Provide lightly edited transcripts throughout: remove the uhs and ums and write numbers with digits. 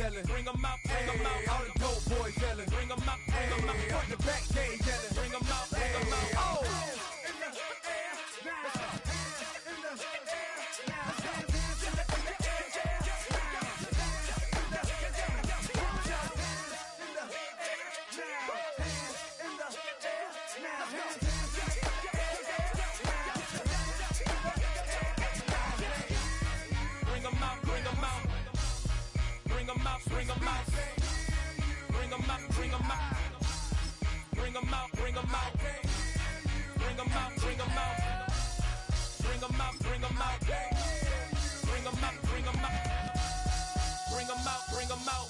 yelling. Bring 'em out, bring 'em out. All the dope boys yelling. Bring 'em out, bring 'em out. Front the back, they yelling. Bring 'em out, bring 'em out. Oh! Bring 'em out, bring 'em out. Bring 'em out, bring 'em out. Bring 'em out, bring 'em out. Bring 'em out, bring 'em out. Bring 'em out, bring 'em out. Bring 'em out, bring 'em out. Bring 'em out, bring 'em out. Bring 'em out, bring 'em out.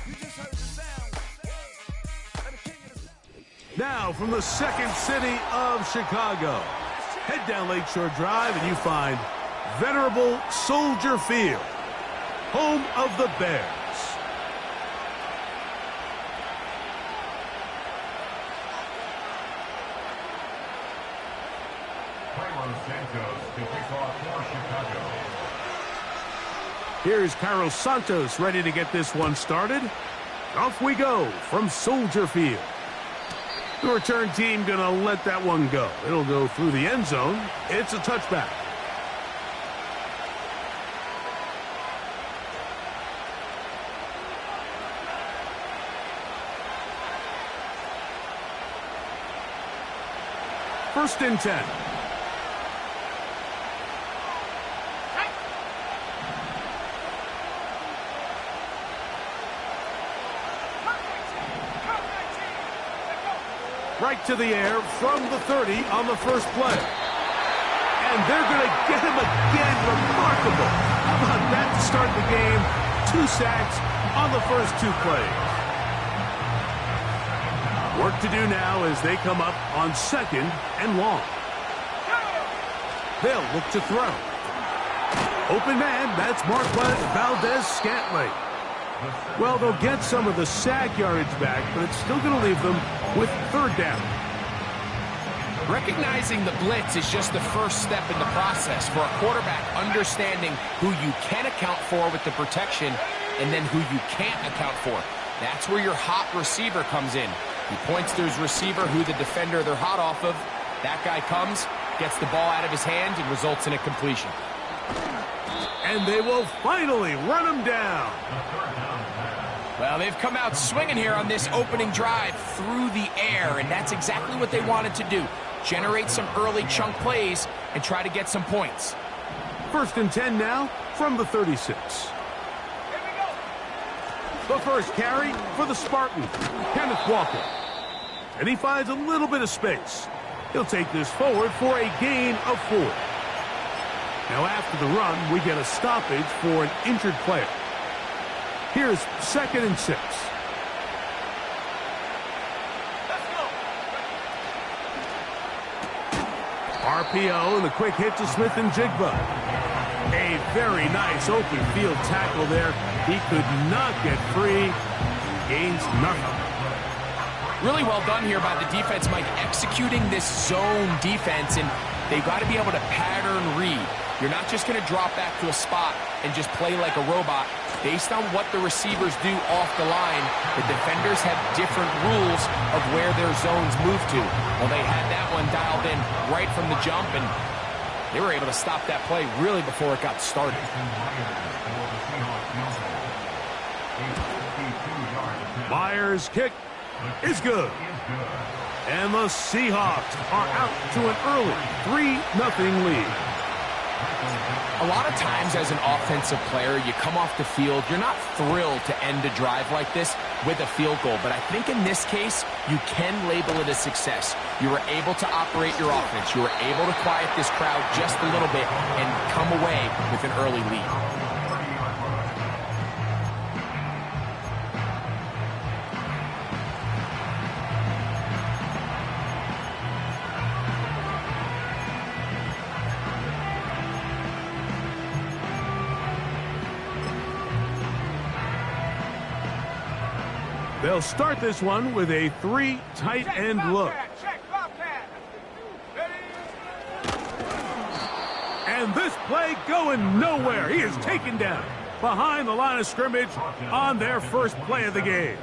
You just heard the sound. Now from the second city of Chicago, head down Lakeshore Drive and you find venerable Soldier Field, home of the Bears. Carlos Santos to kick off for Chicago. Here's Carlos Santos ready to get this one started. Off we go from Soldier Field. The return team gonna let that one go. It'll go through the end zone. It's a touchback. First and 10. Right to the air from the 30 on the first play. And they're going to get him again. Remarkable. How about that to start the game? 2 sacks on the first 2 plays. Work to do now as they come up on 2nd and long. They'll look to throw. Open man, that's Marquez Valdes-Scantling. Well, they'll get some of the sack yardage back, but it's still going to leave them with 3rd down. Recognizing the blitz is just the first step in the process for a quarterback understanding who you can account for with the protection and then who you can't account for. That's where your hot receiver comes in. He points to his receiver, who the defender they're hot off of. That guy comes, gets the ball out of his hand, and results in a completion. And they will finally run him down. Well, they've come out swinging here on this opening drive through the air, and that's exactly what they wanted to do. Generate some early chunk plays and try to get some points. First and 10 now from the 36. The first carry for the Spartans, Kenneth Walker. And he finds a little bit of space. He'll take this forward for a gain of 4. Now after the run, we get a stoppage for an injured player. Here's 2nd and 6. RPO and the quick hit to Smith and Jigba. A very nice open field tackle there. He could not get free. Gains nothing. Really well done here by the defense, Mike, executing this zone defense, and they've got to be able to pattern read. You're not just going to drop back to a spot and just play like a robot. Based on what the receivers do off the line, the defenders have different rules of where their zones move to. Well, they had that one dialed in right from the jump, and they were able to stop that play really before it got started. Myers' kick is good. And the Seahawks are out to an early 3-0 lead. A lot of times as an offensive player, you come off the field, you're not thrilled to end a drive like this with a field goal. But I think in this case, you can label it a success. You were able to operate your offense. You were able to quiet this crowd just a little bit and come away with an early lead. They'll start this one with a 3 tight end look. And this play going nowhere. He is taken down behind the line of scrimmage on their first play of the game.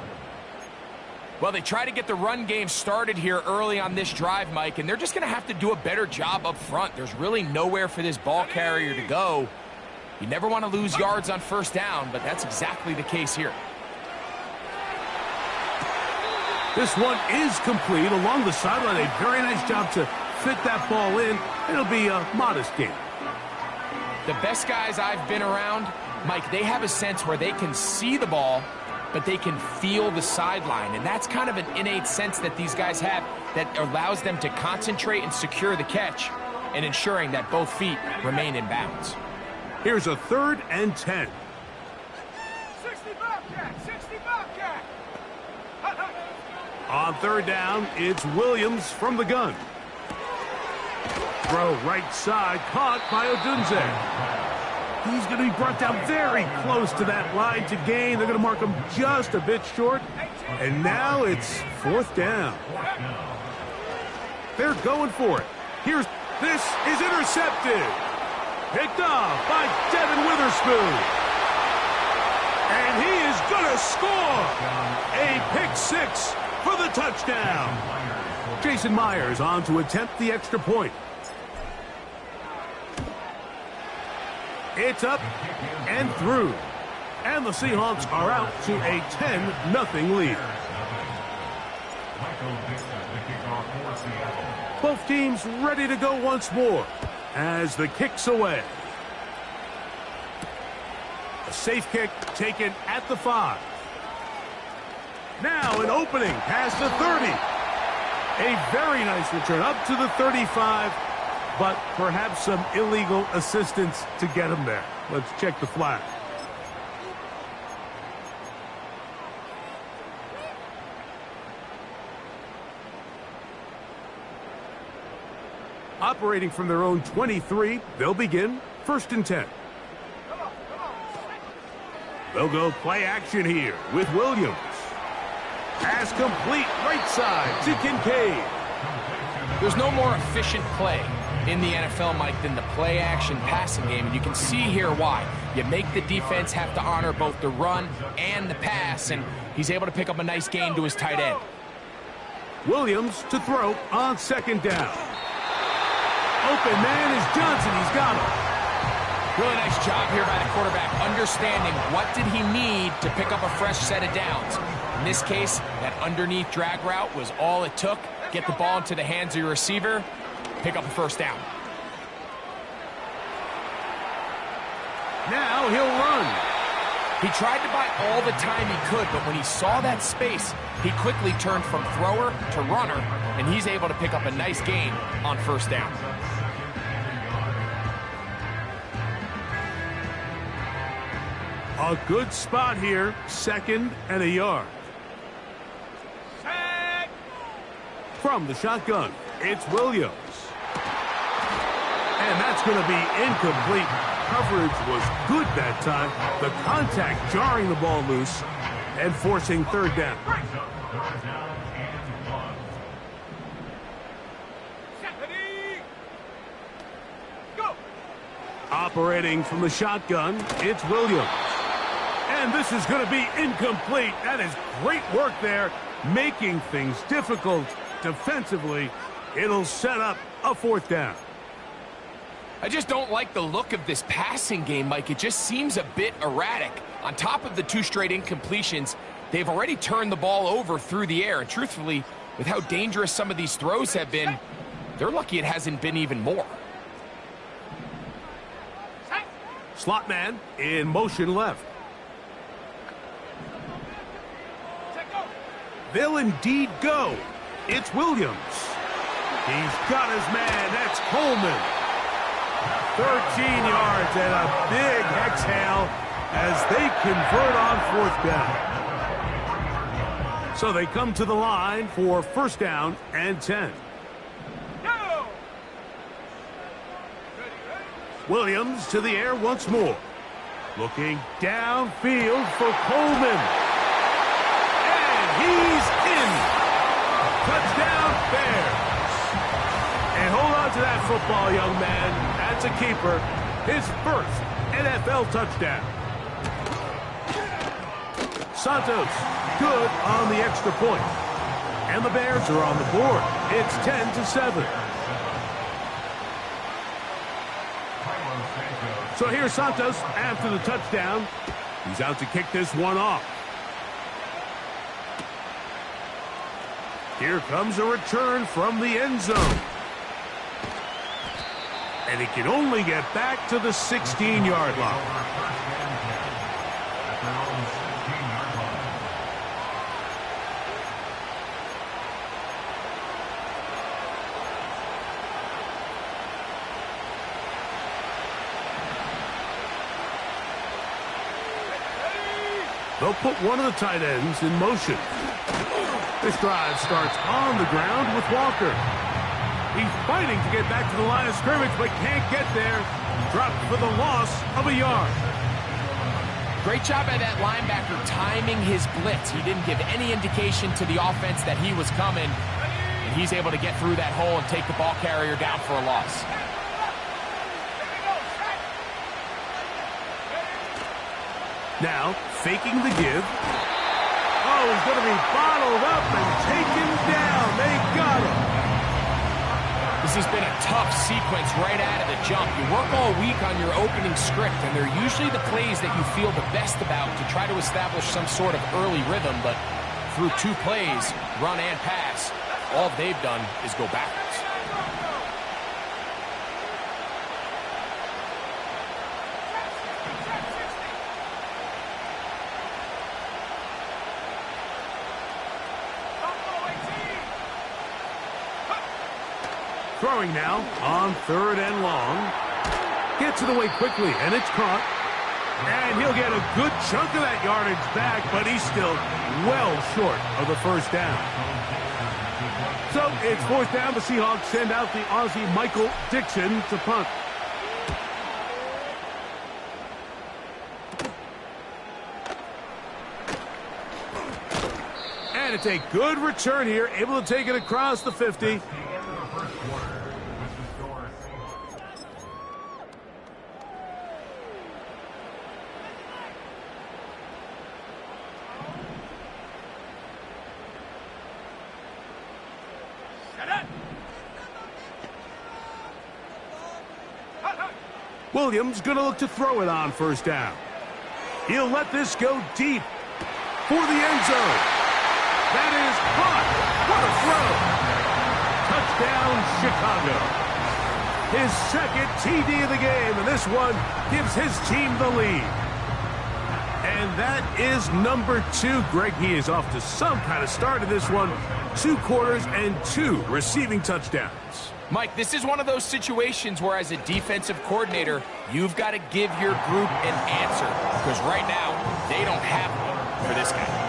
Well, they try to get the run game started here early on this drive, Mike, and they're just going to have to do a better job up front. There's really nowhere for this ball carrier to go. You never want to lose yards on first down, but that's exactly the case here. This one is complete along the sideline. A very nice job to fit that ball in. It'll be a modest gain. The best guys I've been around, Mike, they have a sense where they can see the ball, but they can feel the sideline. And that's kind of an innate sense that these guys have that allows them to concentrate and secure the catch and ensuring that both feet remain in bounds. Here's a 3rd and 10. 60 Bobcat! 60 Bobcat! On 3rd down, it's Williams from the gun. Throw right side, caught by Odunze. He's going to be brought down very close to that line to gain. They're going to mark him just a bit short. And now it's 4th down. They're going for it. This is intercepted. Picked off by Devin Witherspoon. And he is going to score. A pick 6 for the touchdown. Jason Myers on to attempt the extra point. It's up and through. And the Seahawks are out to a 10-0 lead. Both teams ready to go once more as the kick's away. A safe kick taken at the 5. Now an opening past the 30. A very nice return up to the 35. But perhaps some illegal assistance to get him there. Let's check the flag. Operating from their own 23, they'll begin 1st and 10. They'll go play action here with Williams. Pass complete right side to Kincaid. There's no more efficient play in the NFL, Mike, than the play-action passing game, and you can see here why. You make the defense have to honor both the run and the pass, and he's able to pick up a nice gain to his tight end. Williams to throw on 2nd down. Open man is Johnson. He's got him. Really nice job here by the quarterback, understanding what did he need to pick up a fresh set of downs. In this case, that underneath drag route was all it took. Get the ball into the hands of your receiver, pick up a 1st down. Now he'll run. He tried to buy all the time he could, but when he saw that space, he quickly turned from thrower to runner, and he's able to pick up a nice gain on 1st down. A good spot here, 2nd and a yard. From the shotgun, it's Williams. And that's going to be incomplete. Coverage was good that time. The contact jarring the ball loose and forcing 3rd down. Operating from the shotgun, it's Williams. And this is going to be incomplete. That is great work there, making things difficult defensively. It'll set up a 4th down. I just don't like the look of this passing game, Mike. It just seems a bit erratic. On top of the 2 straight incompletions, they've already turned the ball over through the air. And truthfully, with how dangerous some of these throws have been, they're lucky it hasn't been even more. Slot man in motion left. They'll indeed go. It's Williams. He's got his man. That's Coleman. 13 yards and a big exhale as they convert on 4th down. So they come to the line for 1st down and 10. Williams to the air once more. Looking downfield for Coleman. And he's in. Touchdown Bears. And hold on to that football, young man. That That's a keeper. His first NFL touchdown. Santos, good on the extra point. And the Bears are on the board. It's 10-7. So here's Santos after the touchdown. He's out to kick this one off. Here comes a return from the end zone. And he can only get back to the 16-yard line. They'll put one of the tight ends in motion. This drive starts on the ground with Walker. He's fighting to get back to the line of scrimmage, but can't get there. Dropped for the loss of a yard. Great job by that linebacker timing his blitz. He didn't give any indication to the offense that he was coming, and he's able to get through that hole and take the ball carrier down for a loss. Now, faking the give. Oh, he's going to be bottled up and taken down. They got him. This has been a tough sequence right out of the jump. You work all week on your opening script, and they're usually the plays that you feel the best about to try to establish some sort of early rhythm, but through 2 plays, run and pass, all they've done is go backwards. Throwing now on 3rd and long. Gets it away quickly, and it's caught. And he'll get a good chunk of that yardage back, but he's still well short of the first down. So it's 4th down. The Seahawks send out the Aussie Michael Dixon to punt. And it's a good return here, able to take it across the 50. Williams going to look to throw it on 1st down. He'll let this go deep for the end zone. That is caught. What a throw. Touchdown, Chicago. His 2nd TD of the game, and this one gives his team the lead. And that is number 2. Greg, he is off to some kind of start in this one. 2 quarters and 2 receiving touchdowns. Mike, this is one of those situations where as a defensive coordinator, you've got to give your group an answer. Because right now, they don't have one for this guy.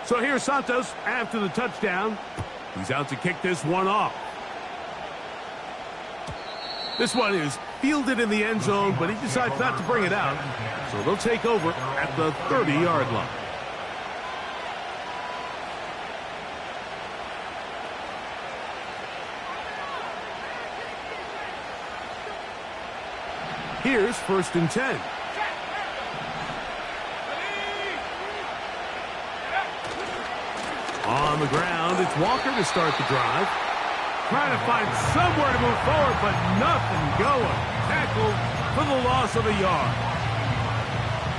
So here's Santos after the touchdown. He's out to kick this one off. This one is fielded in the end zone, but he decides not to bring it out. So they'll take over at the 30-yard line. Here's 1st and 10. On the ground, it's Walker to start the drive. Trying to find somewhere to move forward, but nothing going. Tackled for the loss of a yard.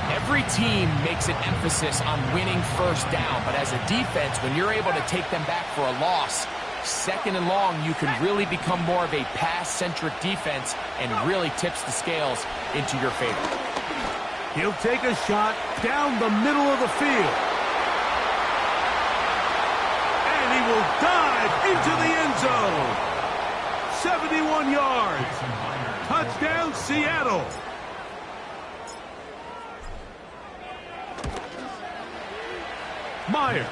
Every team makes an emphasis on winning 1st down, but as a defense, when you're able to take them back for a loss, 2nd and long, you can really become more of a pass-centric defense and really tips the scales into your favor. He'll take a shot down the middle of the field. He will dive into the end zone. 71 yards. Touchdown, Seattle. Myers.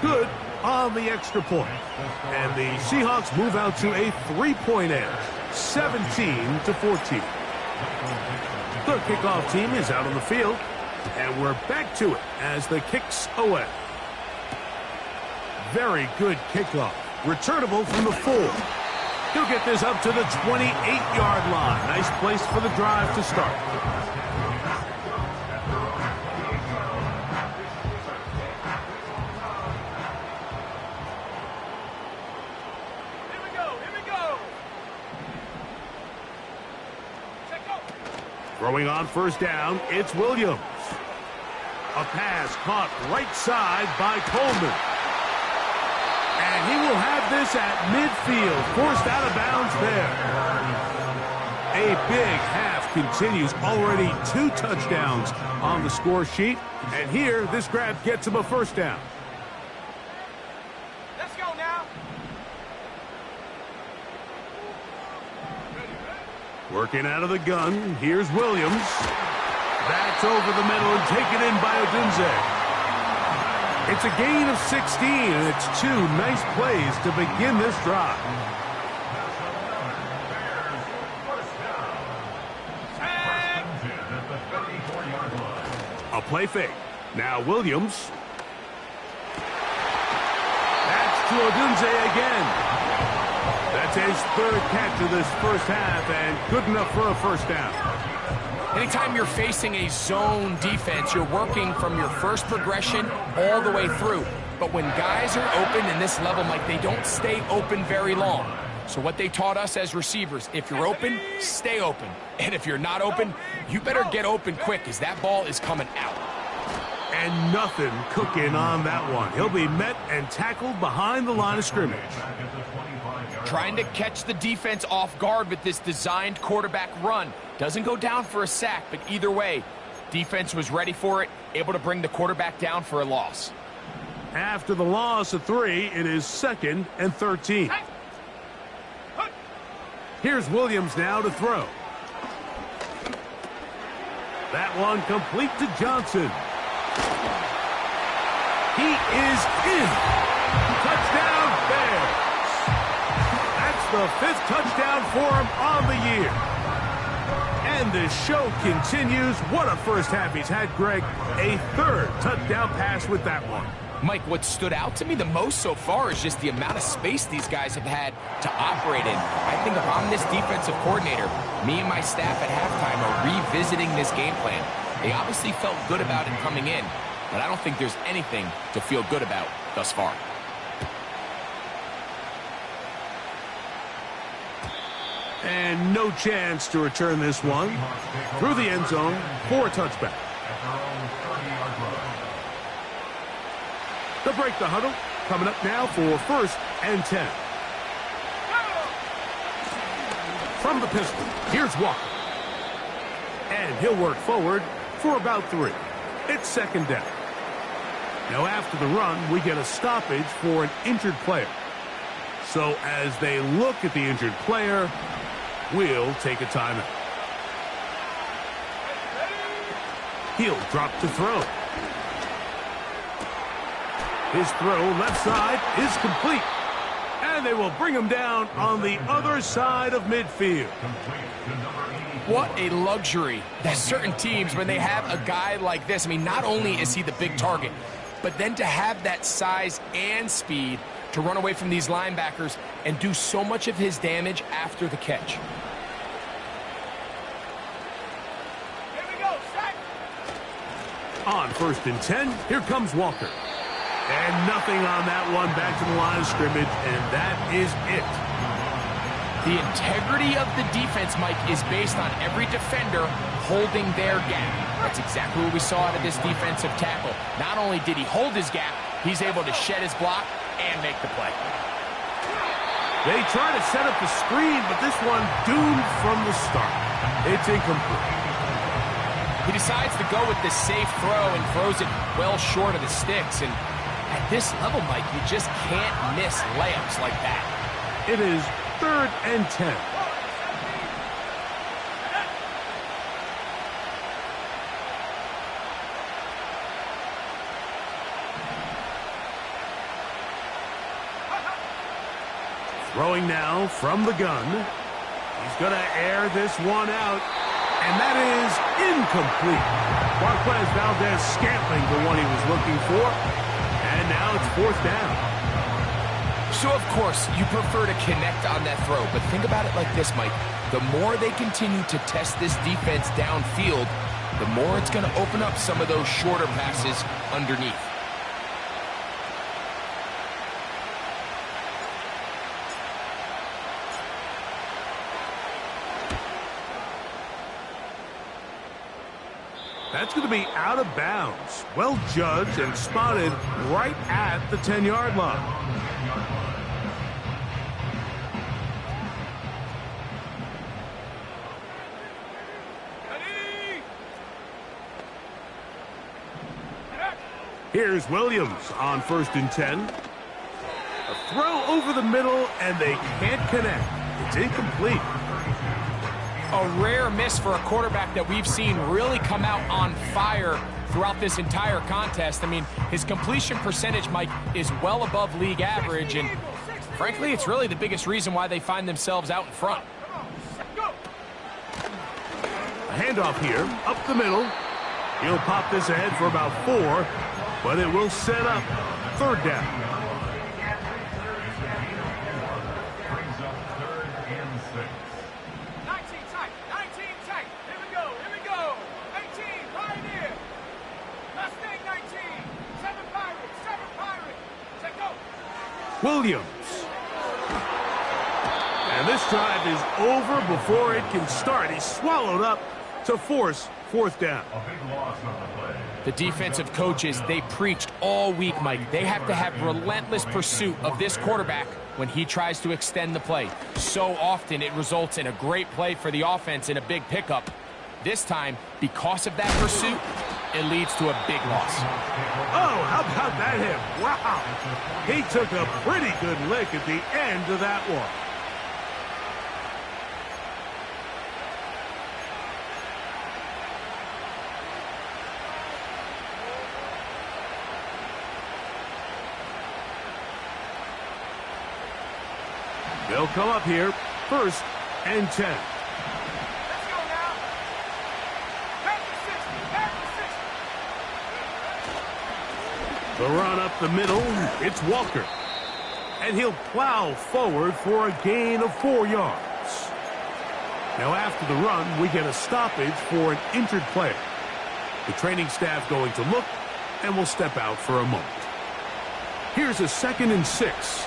Good on the extra point. And the Seahawks move out to a 3-point edge, 17-14. The kickoff team is out on the field, and we're back to it as the kick's away. Very good kickoff. Returnable from the 4. He'll get this up to the 28-yard line. Nice place for the drive to start. Throwing on first down, it's Williams. A pass caught right side by Coleman. And he will have this at midfield, forced out of bounds there. A big half continues, already 2 touchdowns on the score sheet. And here, this grab gets him a first down. Let's go now. Working out of the gun, here's Williams. That's over the middle and taken in by Odunze. It's a gain of 16, and it's 2 nice plays to begin this drive. A play fake. Now Williams. That's to Odunze again. That's his 3rd catch of this first half, and good enough for a first down. Anytime you're facing a zone defense, you're working from your first progression all the way through. But when guys are open in this level, Mike, they don't stay open very long. So what they taught us as receivers, if you're open, stay open. And if you're not open, you better get open quick, because that ball is coming out. And nothing cooking on that one. He'll be met and tackled behind the line of scrimmage. Trying to catch the defense off guard with this designed quarterback run. Doesn't go down for a sack, but either way, defense was ready for it, able to bring the quarterback down for a loss. After the loss of 3, it is 2nd and 13. Here's Williams now to throw. That one complete to Johnson. He is in. Touchdown Bears. That's the 5th touchdown for him on the year. And the show continues. What a first half he's had, Greg. A 3rd touchdown pass with that one. Mike, what stood out to me the most so far is just the amount of space these guys have had to operate in. I think if I'm this defensive coordinator, me and my staff at halftime are revisiting this game plan. They obviously felt good about it coming in, but I don't think there's anything to feel good about thus far. And no chance to return this one. Through the end zone for a touchback. They'll break the huddle. Coming up now for 1st and 10. From the pistol, here's Walker. And he'll work forward for about 3. It's 2nd down. Now after the run, we get a stoppage for an injured player. So as they look at the injured player, we'll take a timeout. He'll drop to throw. His throw left side is complete. And they will bring him down on the other side of midfield. What a luxury that certain teams, when they have a guy like this, I mean, not only is he the big target, but then to have that size and speed to run away from these linebackers and do so much of his damage after the catch. Here we go, sack. On 1st and 10, here comes Walker. And nothing on that one, back to the line of scrimmage, and that is it. The integrity of the defense, Mike, is based on every defender holding their gap. That's exactly what we saw out of this defensive tackle. Not only did he hold his gap, he's able to shed his block and make the play. They try to set up the screen, but this one doomed from the start. It's incomplete. He decides to go with this safe throw and throws it well short of the sticks. And at this level, Mike, you just can't miss layups like that. It is 3rd and 10. Throwing now from the gun. He's going to air this one out, and that is incomplete. Marquez Valdez-Scantling, the one he was looking for, and now it's 4th down. So, of course, you prefer to connect on that throw, but think about it like this, Mike. The more they continue to test this defense downfield, the more it's going to open up some of those shorter passes underneath. That's going to be out of bounds. Well judged and spotted right at the 10-yard line. Here's Williams on 1st and 10. A throw over the middle, and they can't connect. It's incomplete. A rare miss for a quarterback that we've seen really come out on fire throughout this entire contest. I mean, his completion percentage, Mike, is well above league average, and frankly, it's really the biggest reason why they find themselves out in front. A handoff here, up the middle. He'll pop this ahead for about 4, but it will set up 3rd down. Brings up 3rd and 6. 19 tight, 19 tight. Here we go. 18, Pioneer. Mustang 19. 7 Pirates. Set go. Williams. And this drive is over before it can start. He's swallowed up to force 4th down. A big loss on the play. The defensive coaches, they preached all week, Mike. They have to have relentless pursuit of this quarterback when he tries to extend the play. So often it results in a great play for the offense and a big pickup. This time, because of that pursuit, it leads to a big loss. Oh, how about that hit? Wow. He took a pretty good lick at the end of that one. They'll come up here, 1st and 10. Let's go now. Back to 60. The run up the middle, it's Walker. And he'll plow forward for a gain of 4 yards. Now after the run, we get a stoppage for an injured player. The training staff going to look, and will step out for a moment. Here's a 2nd and 6.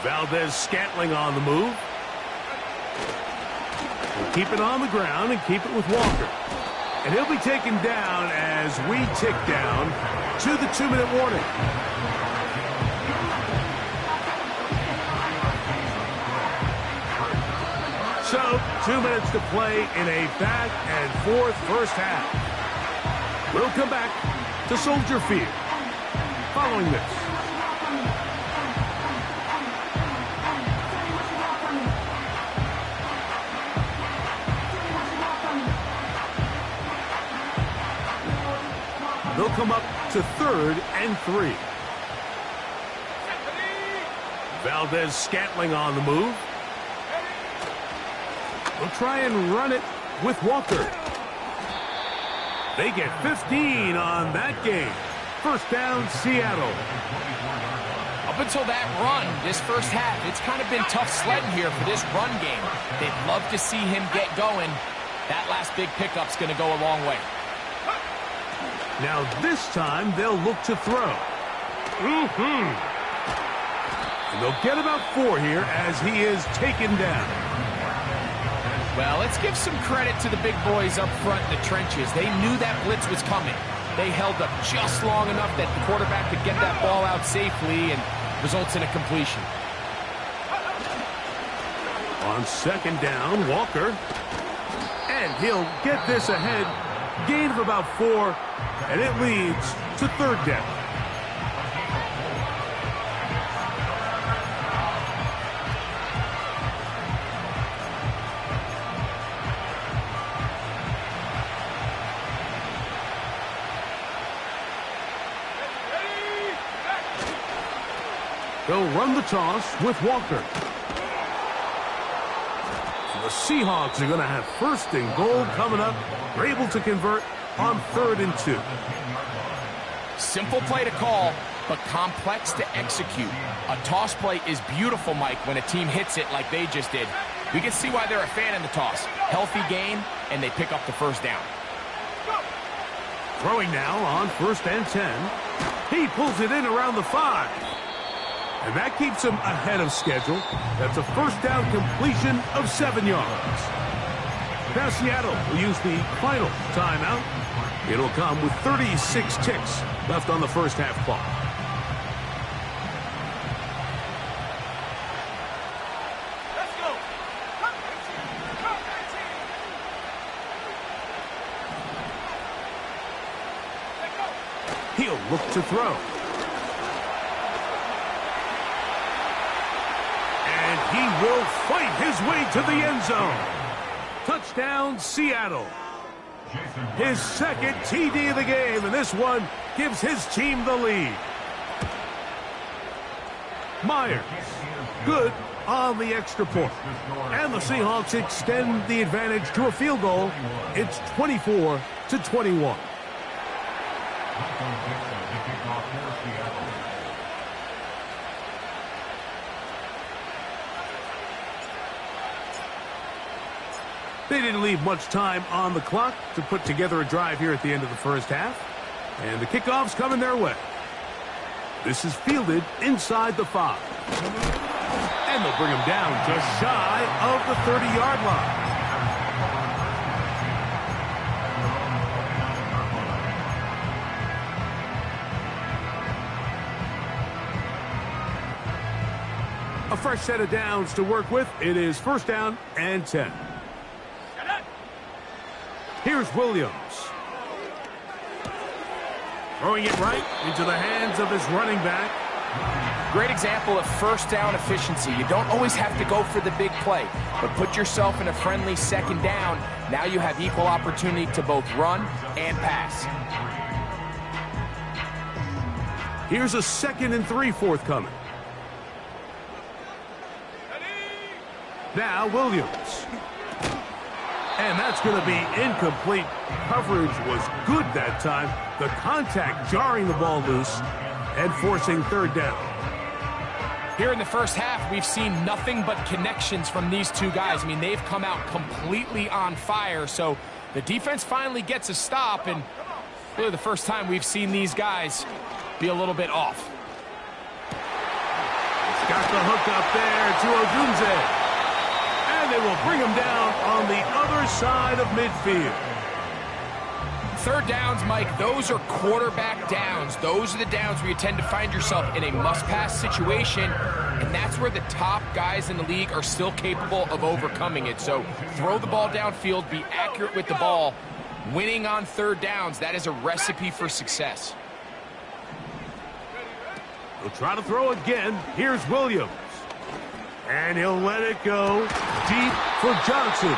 Valdez-Scantling on the move. We'll keep it on the ground and keep it with Walker. And he'll be taken down as we tick down to the 2-minute warning. So, 2 minutes to play in a back and forth first half. We'll come back to Soldier Field following this. They'll come up to 3rd and 3. Valdez-Scantling on the move. They'll try and run it with Walker. They get 15 on that game. 1st down, Seattle. Up until that run, this first half, it's kind of been tough sledding here for this run game. They'd love to see him get going. That last big pickup's going to go a long way. Now this time they'll look to throw. And they'll get about 4 here as he is taken down. Well, let's give some credit to the big boys up front in the trenches. They knew that blitz was coming. They held up just long enough that the quarterback could get that ball out safely and results in a completion. On 2nd down, Walker. And he'll get this ahead. Gain of about 4, and it leads to 3rd down. They'll run the toss with Walker. So the Seahawks are going to have 1st and goal coming up. They're able to convert on 3rd and 2. Simple play to call, but complex to execute. A toss play is beautiful, Mike, when a team hits it like they just did. We can see why they're a fan in the toss. Healthy game, and they pick up the 1st down. Throwing now on 1st and 10. He pulls it in around the 5. And that keeps him ahead of schedule. That's a 1st down completion of 7 yards. Now Seattle will use the final timeout. It'll come with 36 ticks left on the 1st half clock. He'll look to throw. And he will fight his way to the end zone. Touchdown, Seattle. His 2nd TD of the game, and this one gives his team the lead. Myers, good on the extra point. And the Seahawks extend the advantage to a field goal. It's 24-21. They didn't leave much time on the clock to put together a drive here at the end of the 1st half. And the kickoff's coming their way. This is fielded inside the 5. And they'll bring him down just shy of the 30-yard line. A fresh set of downs to work with. It is 1st down and 10. Here's Williams. Throwing it right into the hands of his running back. Great example of 1st down efficiency. You don't always have to go for the big play, but put yourself in a friendly 2nd down. Now you have equal opportunity to both run and pass. Here's a 2nd and 3 forthcoming. Now Williams. And that's going to be incomplete. Coverage was good that time. The contact jarring the ball loose and forcing 3rd down. Here in the 1st half, we've seen nothing but connections from these two guys. I mean, they've come out completely on fire. So the defense finally gets a stop, and really the first time we've seen these guys be a little bit off. He's got the hook up there to Odunze. And they will bring him down on the other side of midfield. 3rd downs, Mike, those are quarterback downs. Those are the downs where you tend to find yourself in a must-pass situation, and that's where the top guys in the league are still capable of overcoming it. So throw the ball downfield, be accurate with the ball. Winning on 3rd downs, that is a recipe for success. He'll try to throw again. Here's Williams. And he'll let it go deep for Johnson.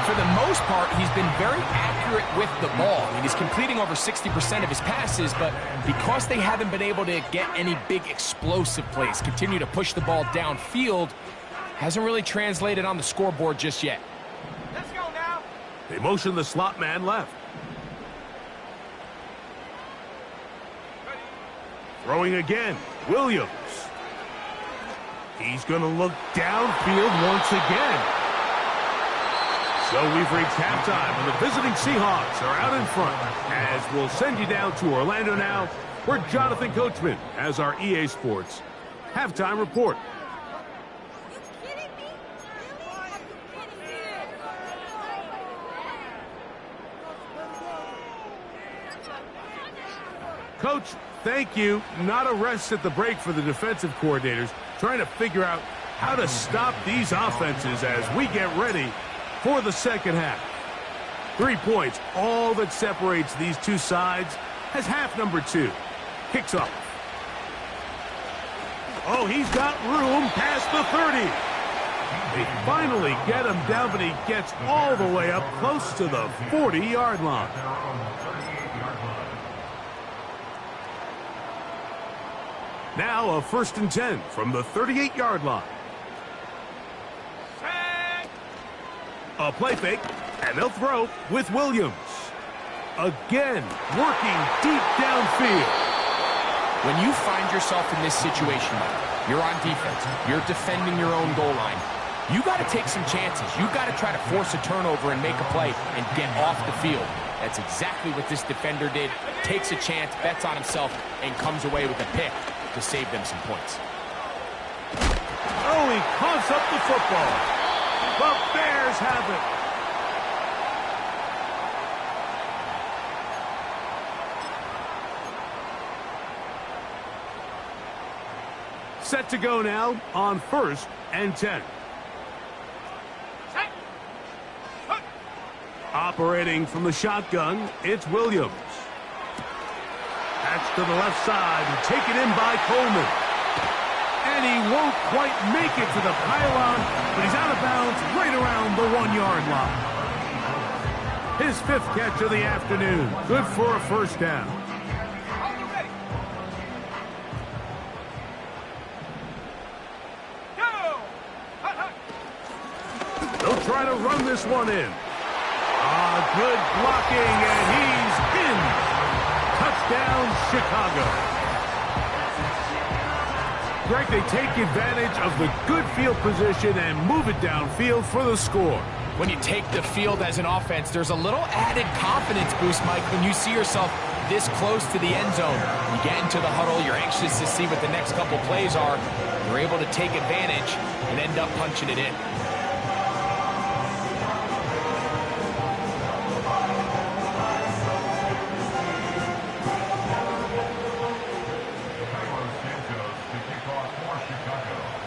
For the most part, he's been very accurate with the ball. I mean, he's completing over 60% of his passes, but because they haven't been able to get any big explosive plays, continue to push the ball downfield, hasn't really translated on the scoreboard just yet. Let's go now. They motion the slot man left. Throwing again, Williams. He's going to look downfield once again. So we've reached halftime, and the visiting Seahawks are out in front. As we'll send you down to Orlando now, where Jonathan Coachman has our EA Sports halftime report. Coach, thank you. Not a rest at the break for the defensive coordinators, trying to figure out how to stop these offenses as we get ready for the 2nd half. 3 points, all that separates these two sides, as half number 2 kicks off. Oh, he's got room past the 30. They finally get him down, but he gets all the way up close to the 40-yard line. Now a 1st and 10 from the 38-yard line. A play fake, and they'll throw with Williams. Again, working deep downfield. When you find yourself in this situation, you're on defense, you're defending your own goal line, you got to take some chances. You got to try to force a turnover and make a play and get off the field. That's exactly what this defender did. Takes a chance, bets on himself, and comes away with a pick to save them some points. Oh, he coughs up the football. The Bears have it. Set to go now on 1st and 10. Operating from the shotgun, it's Williams. That's to the left side and taken in by Coleman. And he won't quite make it to the pylon, but he's out of bounds right around the 1-yard line. His 5th catch of the afternoon. Good for a 1st down. They'll try to run this one in. Good blocking, and he's in. Touchdown, Chicago. Greg, they take advantage of the good field position and move it downfield for the score. When you take the field as an offense, there's a little added confidence boost, Mike, when you see yourself this close to the end zone. You get into the huddle, you're anxious to see what the next couple plays are. You're able to take advantage and end up punching it in.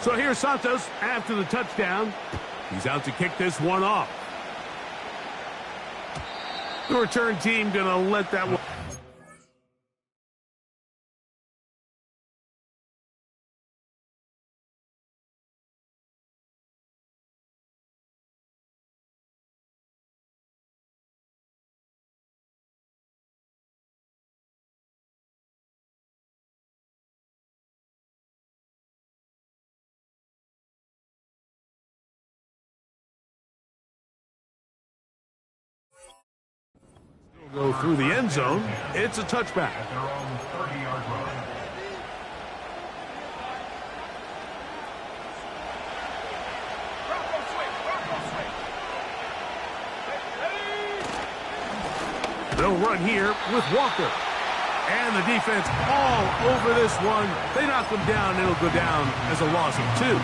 So here's Santos after the touchdown. He's out to kick this one off. The return team going to let that one. Go through the end zone. It's a touchback. At their own 30-yard line. They'll run here with Walker. And the defense all over this one. They knock them down. It'll go down as a loss of 2.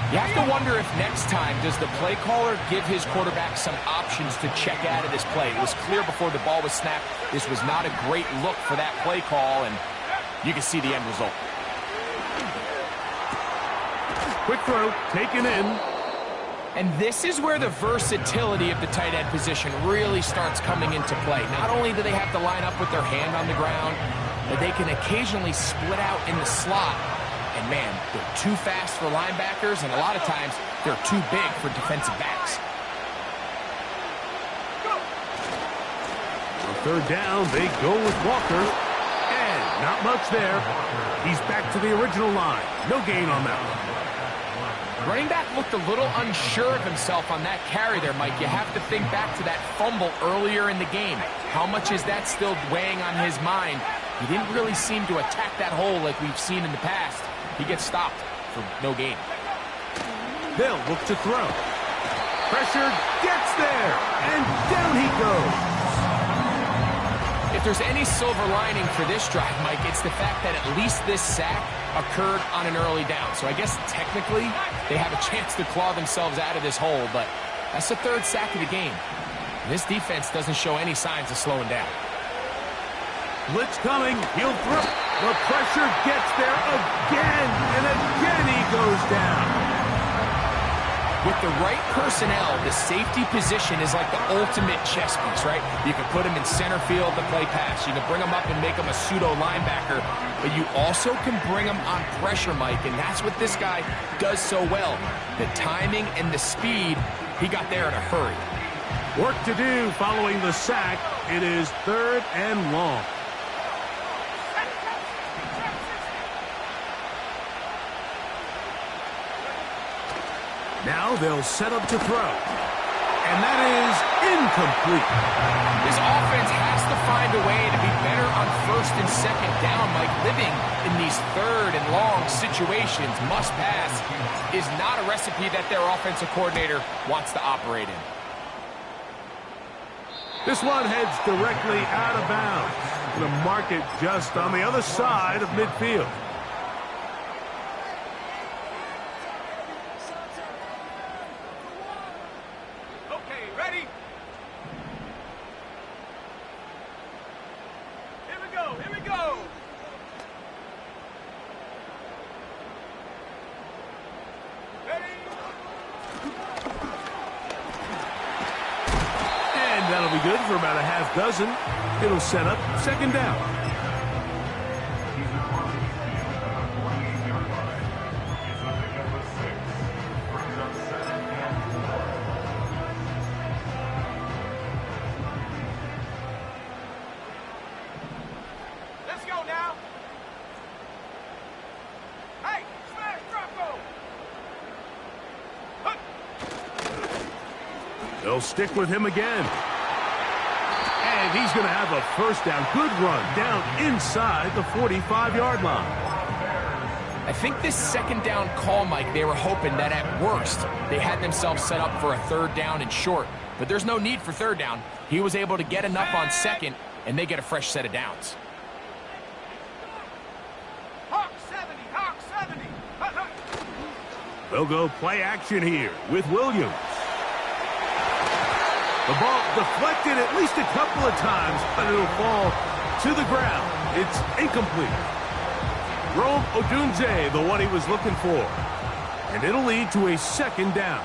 You have to wonder if next time, does the play caller give his quarterback some options to check out of this play? It was clear before the ball was snapped, this was not a great look for that play call, and you can see the end result. Quick throw, taken in. And this is where the versatility of the tight end position really starts coming into play. Not only do they have to line up with their hand on the ground, but they can occasionally split out in the slot. And man, they're too fast for linebackers, and a lot of times they're too big for defensive backs. On 3rd down, they go with Walker. And not much there. He's back to the original line. No gain on that one. Running back looked a little unsure of himself on that carry there, Mike. You have to think back to that fumble earlier in the game. How much is that still weighing on his mind? He didn't really seem to attack that hole like we've seen in the past. He gets stopped for no gain. They'll look to throw. Pressure gets there, and down he goes. If there's any silver lining for this drive, Mike, it's the fact that at least this sack occurred on an early down. So I guess technically they have a chance to claw themselves out of this hole, but that's the 3rd sack of the game. This defense doesn't show any signs of slowing down. Blitz coming. He'll throw. The pressure gets there again, and again he goes down. With the right personnel, the safety position is like the ultimate chess piece, right? You can put him in center field to play pass. You can bring him up and make him a pseudo linebacker, but you also can bring him on pressure, Mike, and that's what this guy does so well. The timing and the speed, he got there in a hurry. Work to do following the sack. It is 3rd and long. Now they'll set up to throw. And that is incomplete. This offense has to find a way to be better on first and second down. Like living in these third and long situations, must pass, is not a recipe that their offensive coordinator wants to operate in. This one heads directly out of bounds. The market just on the other side of midfield. Okay, ready? Here we go, here we go! Ready? And that'll be good for about a half dozen. It'll set up second down. He's across the field at a 48-yard line. It's a pickup of 6. Brings up 7 and 4. Let's go now! Hey, smash, drop, go! They'll stick with him again. And he's going to have a first down. Good run down inside the 45-yard line. I think this second down call, Mike, they were hoping that at worst they had themselves set up for a third down and short. But there's no need for third down. He was able to get enough on second, and they get a fresh set of downs. Hawk 70, Hawk 70! They'll go play action here with Williams. The ball deflected at least a couple of times, but it'll fall to the ground. It's incomplete. Rome Odunze, the one he was looking for. And it'll lead to a second down.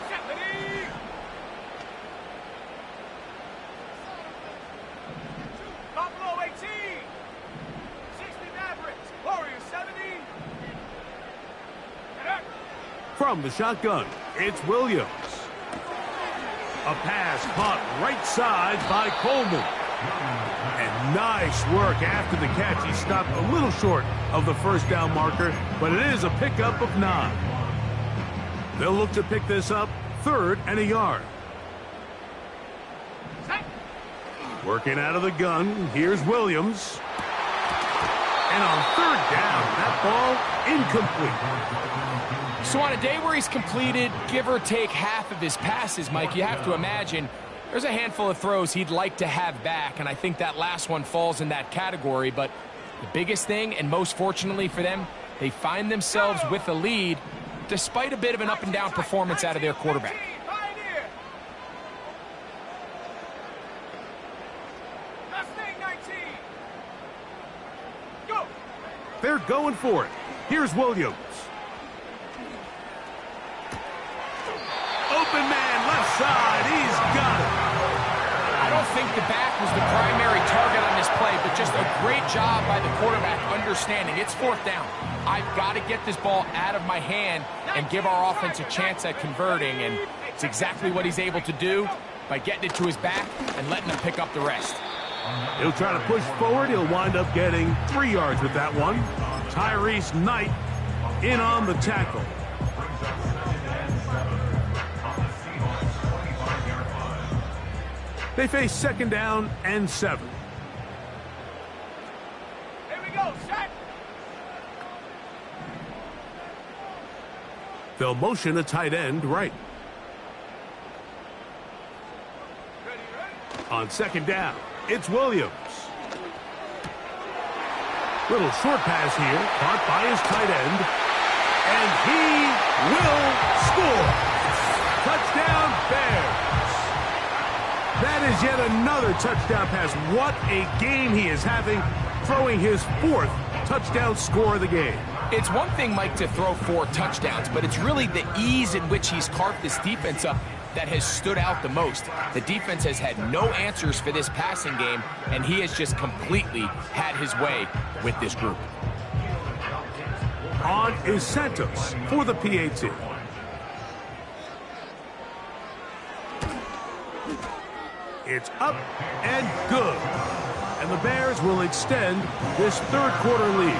70! Buffalo 18! 60 Mavericks! Warriors 70! From the shotgun, it's Williams. A pass caught right side by Coleman. And nice work after the catch. He stopped a little short of the first down marker, but it is a pickup of 9. They'll look to pick this up, 3rd and a yard. Working out of the gun, here's Williams. And on 3rd down, that ball incomplete. So on a day where he's completed, give or take half of his passes, Mike, you have to imagine there's a handful of throws he'd like to have back, and I think that last one falls in that category. But the biggest thing, and most fortunately for them, they find themselves with a lead despite a bit of an up-and-down performance out of their quarterback. They're going for it. Here's Williams. Open man, left side. He's got it. I don't think the back was the primary target on this play, but just a great job by the quarterback understanding it's 4th down. I've got to get this ball out of my hand and give our offense a chance at converting, and it's exactly what he's able to do by getting it to his back and letting him pick up the rest. He'll try to push forward. He'll wind up getting 3 yards with that one. Tyrese Knight in on the tackle. They face 2nd down and 7. Here we go, set! They'll motion a tight end right. Ready? On 2nd down, it's Williams. Little short pass here, caught by his tight end. And he will score. Touchdown, Bears. That is yet another touchdown pass. What a game he is having, throwing his 4th touchdown score of the game. It's one thing, Mike, to throw 4 touchdowns, but it's really the ease in which he's carved this defense up that has stood out the most. The defense has had no answers for this passing game, and he has just completely had his way with this group. On is Santos for the PAT. It's up and good. And the Bears will extend this 3rd quarter lead.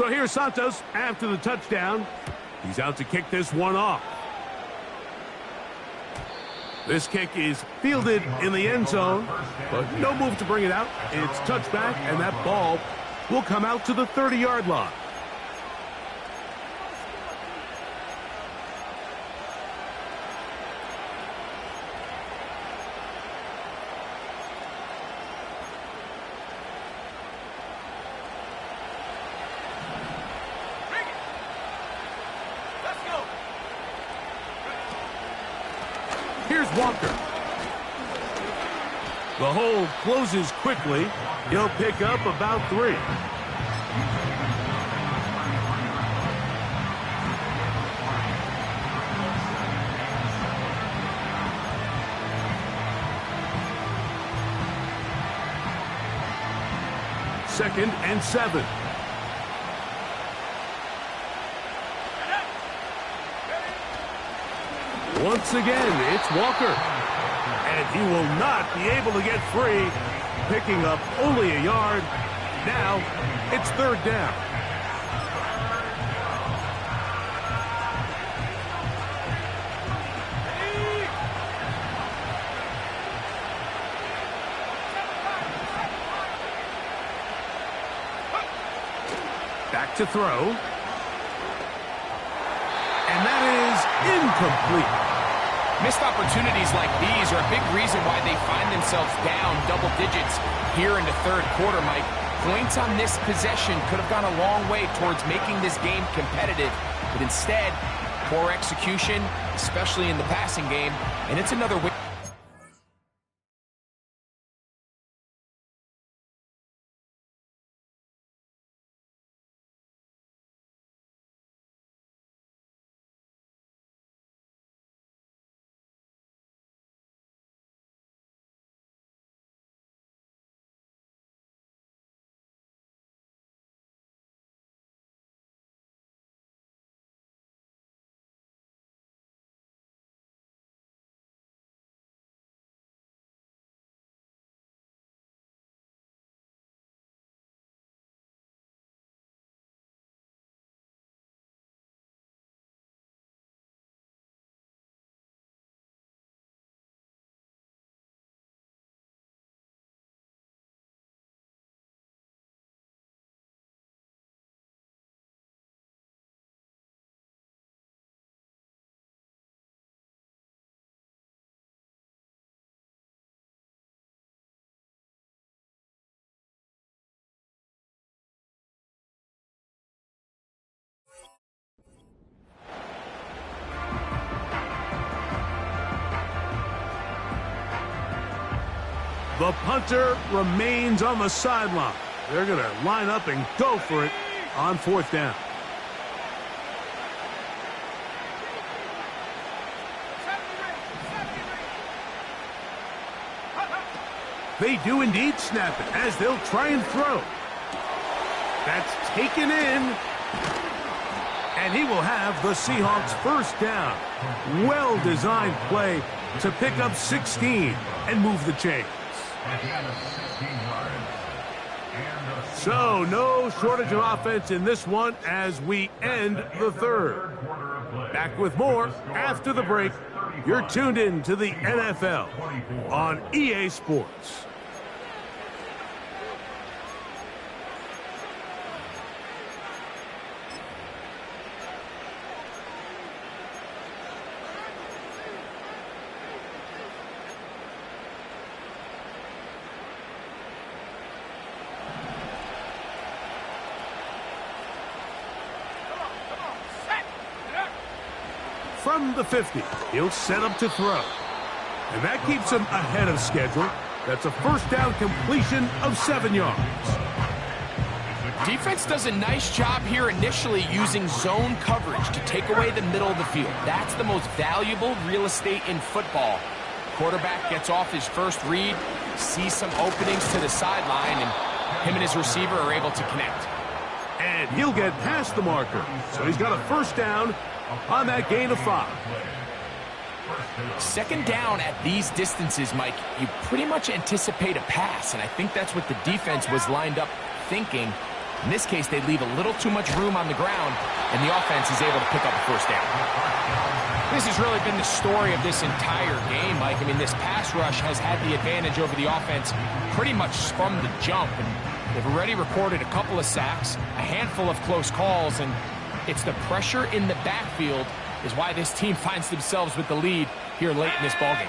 So here's Santos after the touchdown. He's out to kick this one off. This kick is fielded in the end zone, but no move to bring it out. It's touchback, and that ball will come out to the 30-yard line. Here's Walker. The hole closes quickly. He'll pick up about 3. Second and 7. Once again, it's Walker. And he will not be able to get free, picking up only a yard. Now, it's 3rd down. Back to throw. And that is incomplete. Missed opportunities like these are a big reason why they find themselves down double digits here in the 3rd quarter, Mike. Points on this possession could have gone a long way towards making this game competitive, but instead, poor execution, especially in the passing game, and it's another win. The punter remains on the sideline. They're going to line up and go for it on 4th down. They do indeed snap it as they'll try and throw. That's taken in. And he will have the Seahawks 1st down. Well-designed play to pick up 16 and move the chains. So no shortage of offense in this one as we end the 3rd. Back with more after the break. You're tuned in to the NFL on EA Sports. From the 50, he'll set up to throw. And that keeps him ahead of schedule. That's a 1st down completion of 7 yards. Defense does a nice job here initially using zone coverage to take away the middle of the field. That's the most valuable real estate in football. Quarterback gets off his first read, sees some openings to the sideline, and him and his receiver are able to connect. And he'll get past the marker. So he's got a 1st down on that gain of 5. 2nd down at these distances, Mike, you pretty much anticipate a pass, and I think that's what the defense was lined up thinking. In this case, they leave a little too much room on the ground, and the offense is able to pick up a first down. This has really been the story of this entire game, Mike. I mean, this pass rush has had the advantage over the offense pretty much from the jump. And they've already recorded a couple of sacks, a handful of close calls, and it's the pressure in the backfield is why this team finds themselves with the lead here late in this ballgame.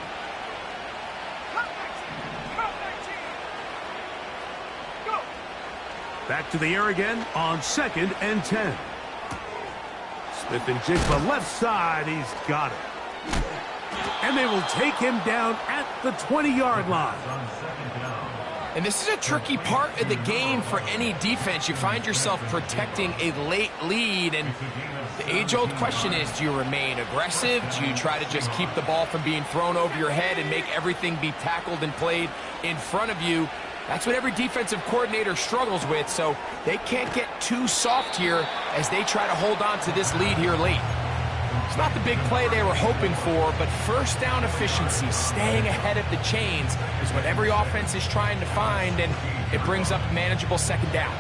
Back to the air again on 2nd and 10. Smith-Njigba left side. He's got it. And they will take him down at the 20-yard line. And this is a tricky part of the game for any defense. You find yourself protecting a late lead, and the age-old question is, do you remain aggressive? Do you try to just keep the ball from being thrown over your head and make everything be tackled and played in front of you? That's what every defensive coordinator struggles with, so they can't get too soft here as they try to hold on to this lead here late. It's not the big play they were hoping for, but first down efficiency, staying ahead of the chains, is what every offense is trying to find, and it brings up manageable second down.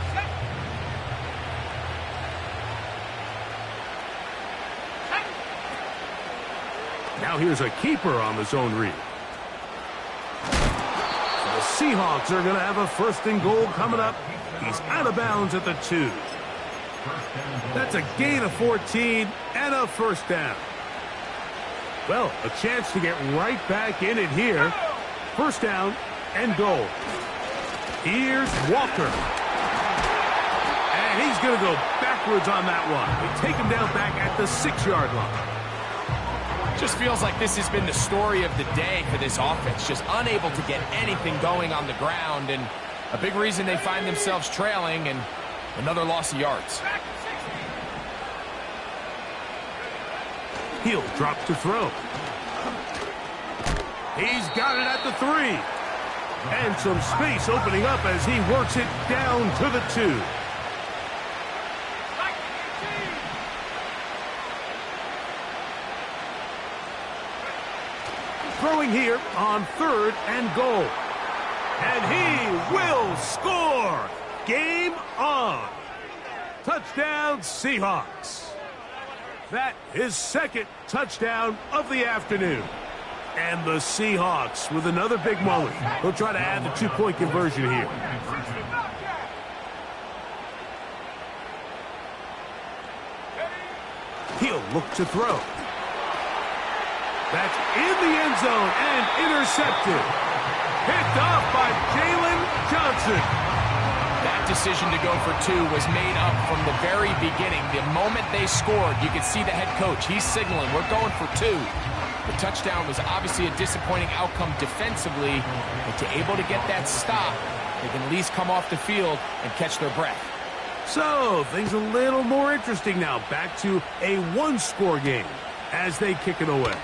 Now here's a keeper on the zone read. The Seahawks are going to have a 1st and goal coming up. He's out of bounds at the 2. That's a gain of 14 and a first down. Well, a chance to get right back in it here. 1st down and goal. Here's Walker. And he's going to go backwards on that one. They take him down back at the 6-yard line. Just feels like this has been the story of the day for this offense. Just unable to get anything going on the ground, and a big reason they find themselves trailing, and another loss of yards. He'll drop to throw. He's got it at the 3. And some space opening up as he works it down to the 2. Throwing here on 3rd and goal. And he will score. Game on. Touchdown, Seahawks. That is 2nd touchdown of the afternoon. And the Seahawks with another big moment. They'll try to add the 2-point conversion here. He'll look to throw. That's in the end zone and intercepted. Picked off by Jalen Johnson. That decision to go for 2 was made up from the very beginning. The moment they scored, you could see the head coach. He's signaling, we're going for 2. The touchdown was obviously a disappointing outcome defensively, but to able to get that stop, they can at least come off the field and catch their breath. So, things a little more interesting now. Back to a 1-score game as they kick it away.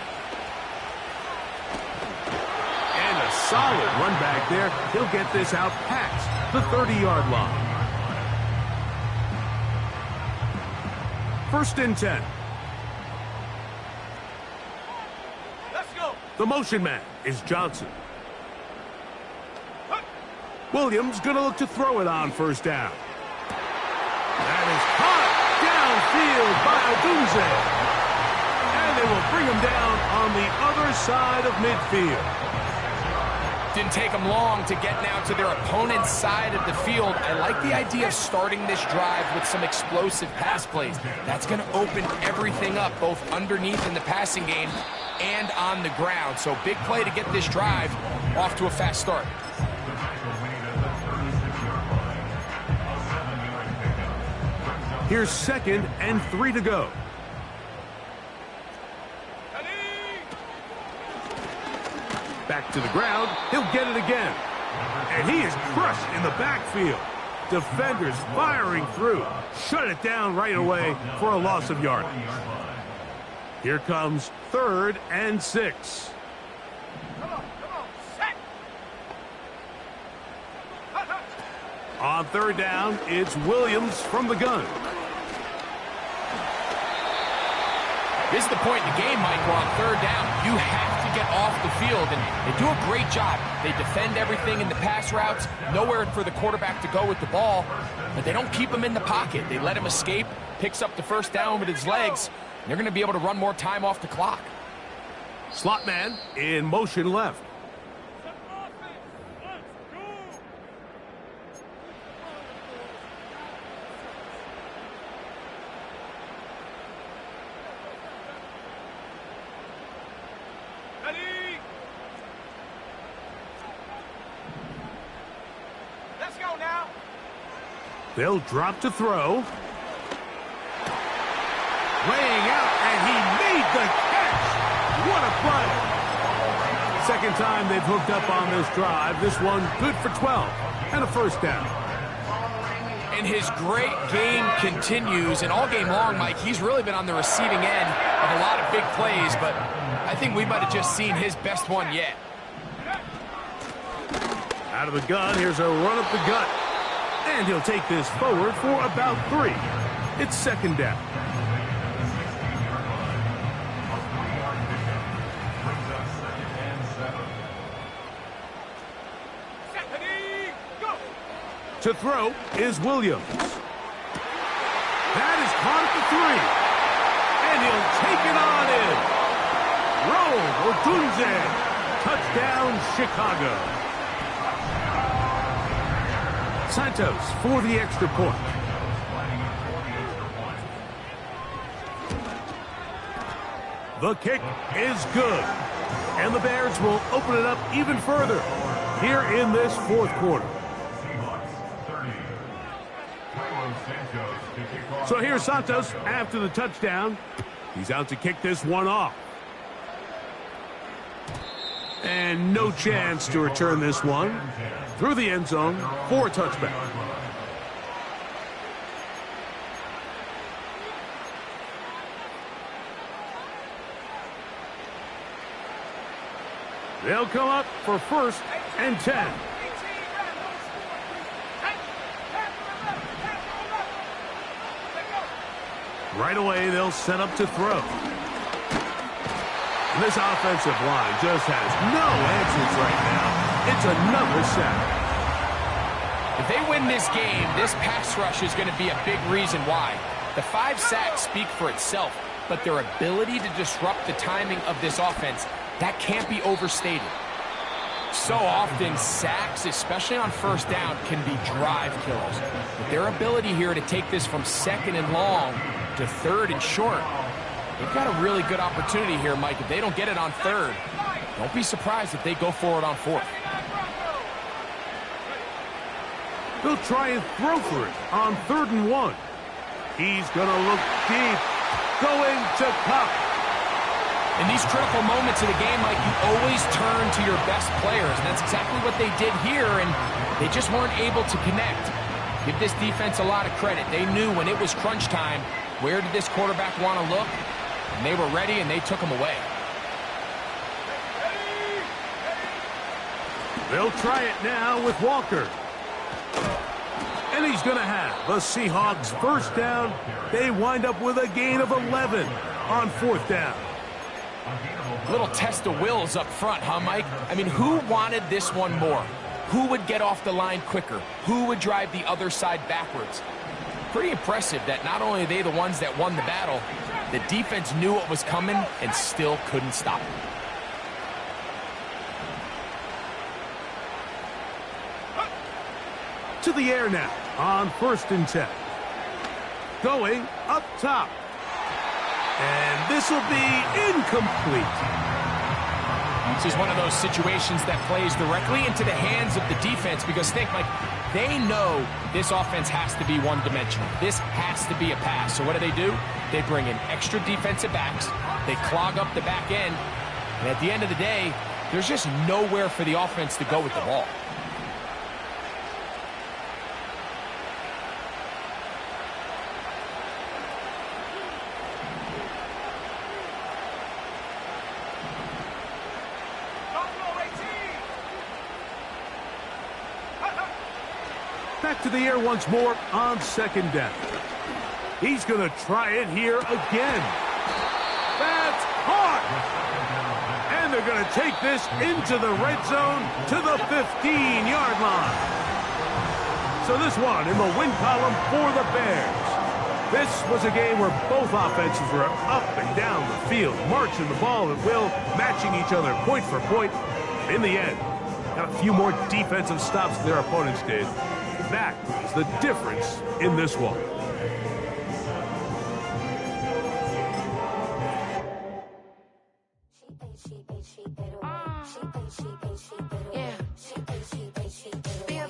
And a solid run back there. He'll get this out past the 30-yard line. 1st and 10. Let's go. The motion man is Johnson. Williams going to look to throw it on 1st down. That is caught downfield by Odunze. And they will bring him down on the other side of midfield. Didn't take them long to get now to their opponent's side of the field. I like the idea of starting this drive with some explosive pass plays. That's going to open everything up, both underneath in the passing game and on the ground. So big play to get this drive off to a fast start. Here's 2nd and 3 to go. Back to the ground. He'll get it again. And he is crushed in the backfield. Defenders firing through. Shut it down right away for a loss of yardage. Here comes 3rd and 6. On 3rd down, it's Williams from the gun. This is the point in the game, Mike, where on third down, you have to get off the field, and they do a great job. They defend everything in the pass routes, nowhere for the quarterback to go with the ball, but they don't keep him in the pocket. They let him escape, picks up the first down with his legs, and they're going to be able to run more time off the clock. Slot man in motion left. They'll drop to throw. Laying out, and he made the catch. What a play. Second time they've hooked up on this drive. This one good for 12 and a first down. And his great game continues, and all game long, Mike, he's really been on the receiving end of a lot of big plays, but I think we might have just seen his best one yet. Out of the gun, here's a run up the gut. And he'll take this forward for about 3. It's second down. To throw is Williams. That is caught at the 3. And he'll take it on in. Roll Odunze. Touchdown, Chicago. Santos for the extra point. The kick is good. And the Bears will open it up even further here in this fourth quarter. So here's Santos after the touchdown. He's out to kick this one off. And no chance to return this one through the end zone for a touchback. They'll come up for first and 10. Right away, they'll set up to throw. And this offensive line just has no answers right now. It's another sack. If they win this game, this pass rush is going to be a big reason why. The 5 sacks speak for itself, but their ability to disrupt the timing of this offense, that can't be overstated. So often, sacks, especially on first down, can be drive killers. But their ability here to take this from second and long to third and short, they've got a really good opportunity here, Mike. If they don't get it on third, don't be surprised if they go for it on fourth. They'll try and throw for it on 3rd and 1. He's going to look deep. Going to Kupp. In these critical moments of the game, Mike, you always turn to your best players. And that's exactly what they did here, and they just weren't able to connect. Give this defense a lot of credit. They knew when it was crunch time, where did this quarterback want to look? And they were ready, and they took him away. They'll try it now with Walker. And he's going to have the Seahawks first down. They wind up with a gain of 11 on 4th down. Little test of wills up front, huh, Mike? I mean, who wanted this one more? Who would get off the line quicker? Who would drive the other side backwards? Pretty impressive that not only are they the ones that won the battle, the defense knew what was coming and still couldn't stop it. To the air now on 1st and 10. Going up top. And this will be incomplete. This is one of those situations that plays directly into the hands of the defense because think, Mike, they know this offense has to be one-dimensional. This has to be a pass. So what do? They bring in extra defensive backs. They clog up the back end. And at the end of the day, there's just nowhere for the offense to go with the ball. Back to the air once more on 2nd down. He's going to try it here again. caught. And they're going to take this into the red zone to the 15-yard line. So this one in the win column for the Bears. This was a game where both offenses were up and down the field, marching the ball at will, matching each other point for point. In the end, got a few more defensive stops than their opponents did. That is the difference in this one. Yeah.